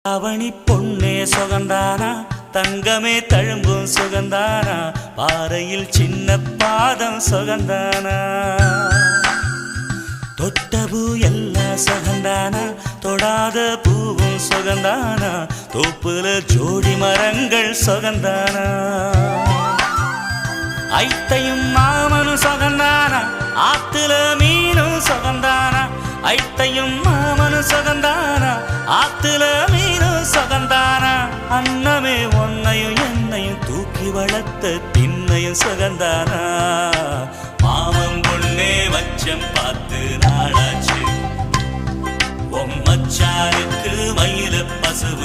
அவனி பொன்னே சுகந்தானா, தங்கமே தழும்பும் சுகந்தானா, பாறையில் சின்ன பாதம் சுகந்தானா, தொட்ட பூ எல்லாம் சுகந்தானா, தொடாத பூவும் சுகந்தானா, தோப்புல ஜோடி மரங்கள் சுகந்தானா, ஐத்தையும் மாமனும் சுகந்தானா, ஆத்துல மீனும் சுகந்தானா, ஐத்தையும் மாமனும் சுகந்தானா, ஆத்துல மீனும் சுகந்தானா, அன்னமே ஒன்னையும் என்னையும் தூக்கி வளர்த்த திண்ணையும் சுகந்தானா, மாமன் பொண்ணே வச்சம் பார்த்து நாளாச்சு, மச்சானுக்கு மயில பசுவ